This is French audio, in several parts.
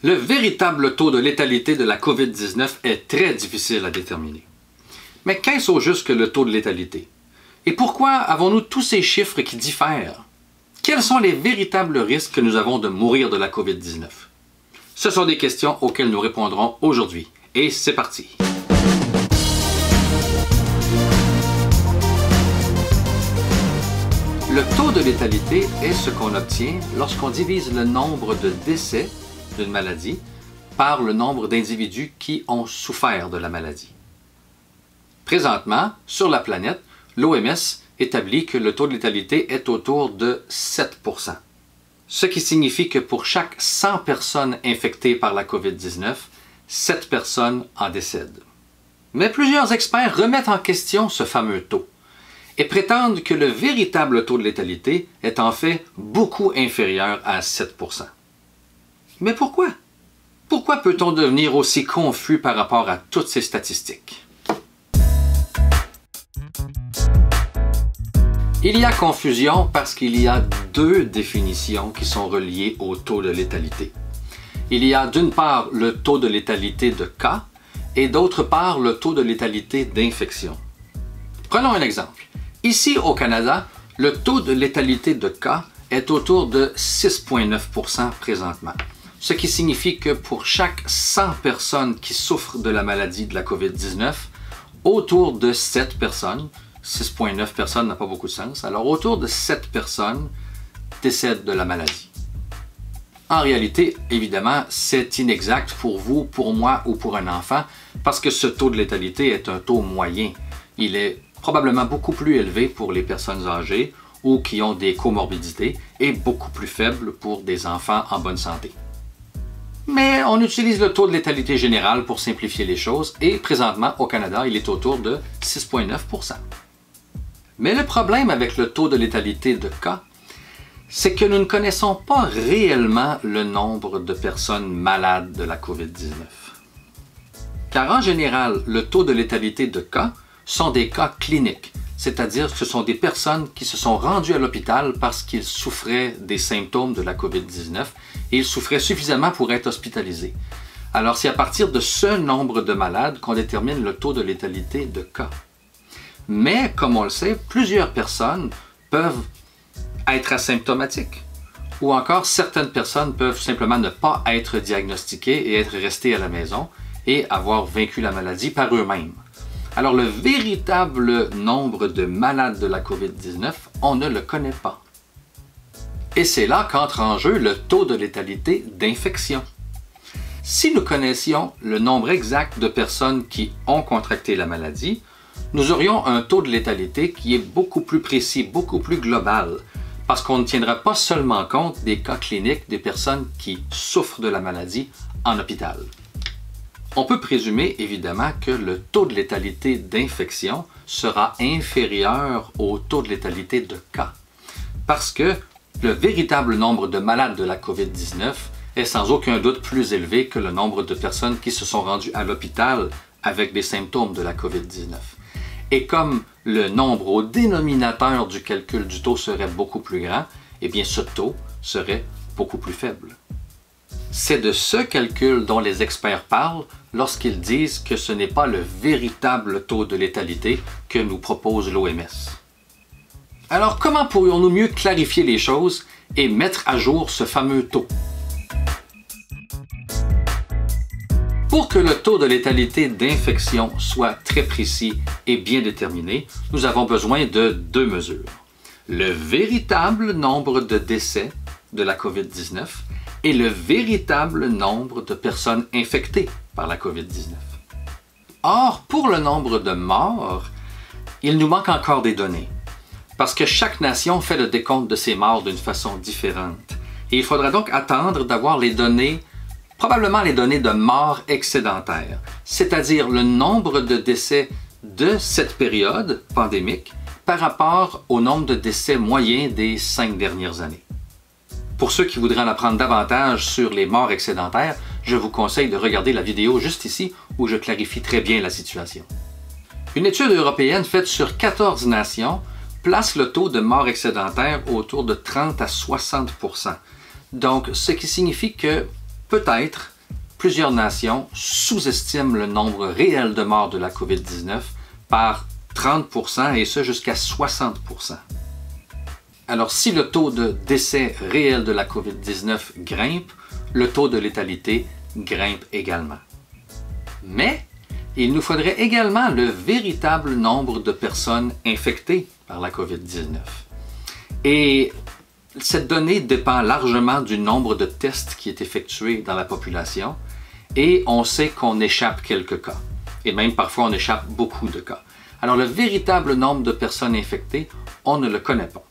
Le véritable taux de létalité de la COVID-19 est très difficile à déterminer. Mais qu'est-ce au juste que le taux de létalité? Et pourquoi avons-nous tous ces chiffres qui diffèrent? Quels sont les véritables risques que nous avons de mourir de la COVID-19? Ce sont des questions auxquelles nous répondrons aujourd'hui. Et c'est parti! Le taux de létalité est ce qu'on obtient lorsqu'on divise le nombre de décès d'une maladie par le nombre d'individus qui ont souffert de la maladie. Présentement, sur la planète, l'OMS établit que le taux de létalité est autour de 7%, ce qui signifie que pour chaque 100 personnes infectées par la COVID-19, 7 personnes en décèdent. Mais plusieurs experts remettent en question ce fameux taux et prétendent que le véritable taux de létalité est en fait beaucoup inférieur à 7%. Mais pourquoi? Pourquoi peut-on devenir aussi confus par rapport à toutes ces statistiques? Il y a confusion parce qu'il y a deux définitions qui sont reliées au taux de létalité. Il y a d'une part le taux de létalité de cas et d'autre part le taux de létalité d'infection. Prenons un exemple. Ici au Canada, le taux de létalité de cas est autour de 6,9% présentement, ce qui signifie que pour chaque 100 personnes qui souffrent de la maladie de la COVID-19, autour de 7 personnes, 6,9 personnes n'a pas beaucoup de sens, alors autour de 7 personnes décèdent de la maladie. En réalité, évidemment, c'est inexact pour vous, pour moi ou pour un enfant, parce que ce taux de létalité est un taux moyen. Il est probablement beaucoup plus élevé pour les personnes âgées ou qui ont des comorbidités et beaucoup plus faible pour des enfants en bonne santé. Mais on utilise le taux de létalité général pour simplifier les choses et présentement au Canada, il est autour de 6,9%. Mais le problème avec le taux de létalité de cas, c'est que nous ne connaissons pas réellement le nombre de personnes malades de la COVID-19. Car en général, le taux de létalité de cas sont des cas cliniques, c'est-à-dire que ce sont des personnes qui se sont rendues à l'hôpital parce qu'ils souffraient des symptômes de la COVID-19 et ils souffraient suffisamment pour être hospitalisés. Alors c'est à partir de ce nombre de malades qu'on détermine le taux de létalité de cas. Mais, comme on le sait, plusieurs personnes peuvent être asymptomatiques ou encore certaines personnes peuvent simplement ne pas être diagnostiquées et être restées à la maison et avoir vaincu la maladie par eux-mêmes. Alors le véritable nombre de malades de la COVID-19, on ne le connaît pas. Et c'est là qu'entre en jeu le taux de létalité d'infection. Si nous connaissions le nombre exact de personnes qui ont contracté la maladie, nous aurions un taux de létalité qui est beaucoup plus précis, beaucoup plus global, parce qu'on ne tiendra pas seulement compte des cas cliniques des personnes qui souffrent de la maladie en hôpital. On peut présumer évidemment que le taux de létalité d'infection sera inférieur au taux de létalité de cas, parce que le véritable nombre de malades de la COVID-19 est sans aucun doute plus élevé que le nombre de personnes qui se sont rendues à l'hôpital avec des symptômes de la COVID-19. Et comme le nombre au dénominateur du calcul du taux serait beaucoup plus grand, eh bien ce taux serait beaucoup plus faible. C'est de ce calcul dont les experts parlent lorsqu'ils disent que ce n'est pas le véritable taux de létalité que nous propose l'OMS. Alors comment pourrions-nous mieux clarifier les choses et mettre à jour ce fameux taux? Pour que le taux de létalité d'infection soit très précis et bien déterminé, nous avons besoin de deux mesures. Le véritable nombre de décès de la COVID-19 et le véritable nombre de personnes infectées par la COVID-19. Or, pour le nombre de morts, il nous manque encore des données, parce que chaque nation fait le décompte de ses morts d'une façon différente. Et il faudra donc attendre d'avoir les données, probablement les données de morts excédentaires, c'est-à-dire le nombre de décès de cette période pandémique par rapport au nombre de décès moyens des 5 dernières années. Pour ceux qui voudraient en apprendre davantage sur les morts excédentaires, je vous conseille de regarder la vidéo juste ici où je clarifie très bien la situation. Une étude européenne faite sur 14 nations place le taux de mort excédentaire autour de 30 à 60 %. Donc, ce qui signifie que peut-être plusieurs nations sous-estiment le nombre réel de morts de la COVID-19 par 30% et ce jusqu'à 60%. Alors si le taux de décès réel de la COVID-19 grimpe, le taux de létalité grimpe également. Mais il nous faudrait également le véritable nombre de personnes infectées par la COVID-19. Et cette donnée dépend largement du nombre de tests qui est effectué dans la population et on sait qu'on échappe quelques cas. Et même parfois on échappe beaucoup de cas. Alors le véritable nombre de personnes infectées, on ne le connaît pas.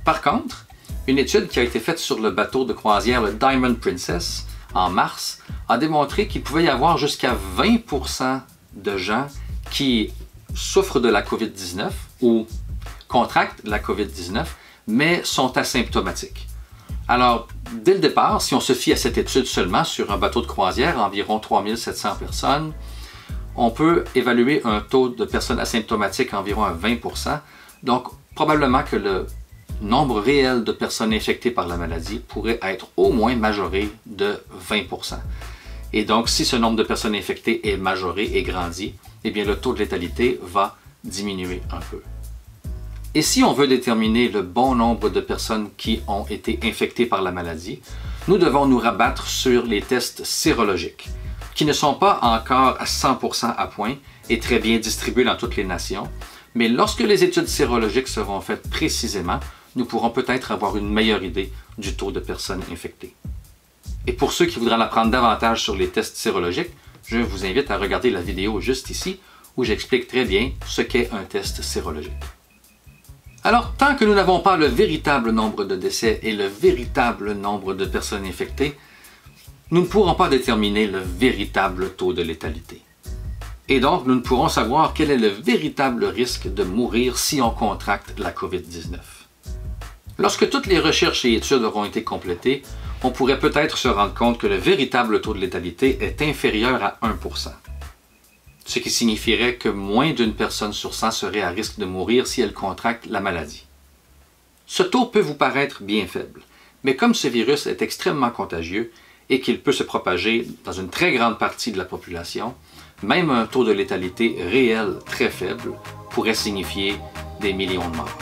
Par contre, une étude qui a été faite sur le bateau de croisière le Diamond Princess en mars a démontré qu'il pouvait y avoir jusqu'à 20% de gens qui souffrent de la COVID-19 ou contractent la COVID-19, mais sont asymptomatiques. Alors, dès le départ, si on se fie à cette étude seulement sur un bateau de croisière, environ 3700 personnes, on peut évaluer un taux de personnes asymptomatiques environ à 20%. Donc, probablement que le nombre réel de personnes infectées par la maladie pourrait être au moins majoré de 20%. Et donc, si ce nombre de personnes infectées est majoré et grandit, eh bien, le taux de létalité va diminuer un peu. Et si on veut déterminer le bon nombre de personnes qui ont été infectées par la maladie, nous devons nous rabattre sur les tests sérologiques, qui ne sont pas encore à 100% à point et très bien distribués dans toutes les nations, mais lorsque les études sérologiques seront faites précisément, nous pourrons peut-être avoir une meilleure idée du taux de personnes infectées. Et pour ceux qui voudraient en apprendre davantage sur les tests sérologiques, je vous invite à regarder la vidéo juste ici où j'explique très bien ce qu'est un test sérologique. Alors, tant que nous n'avons pas le véritable nombre de décès et le véritable nombre de personnes infectées, nous ne pourrons pas déterminer le véritable taux de létalité. Et donc, nous ne pourrons savoir quel est le véritable risque de mourir si on contracte la COVID-19. Lorsque toutes les recherches et études auront été complétées, on pourrait peut-être se rendre compte que le véritable taux de létalité est inférieur à 1%. Ce qui signifierait que moins d'une personne sur 100 serait à risque de mourir si elle contracte la maladie. Ce taux peut vous paraître bien faible, mais comme ce virus est extrêmement contagieux et qu'il peut se propager dans une très grande partie de la population, même un taux de létalité réel très faible pourrait signifier des millions de morts.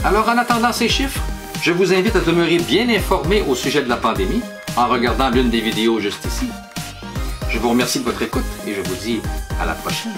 Alors en attendant ces chiffres, je vous invite à demeurer bien informé au sujet de la pandémie en regardant l'une des vidéos juste ici. Je vous remercie de votre écoute et je vous dis à la prochaine.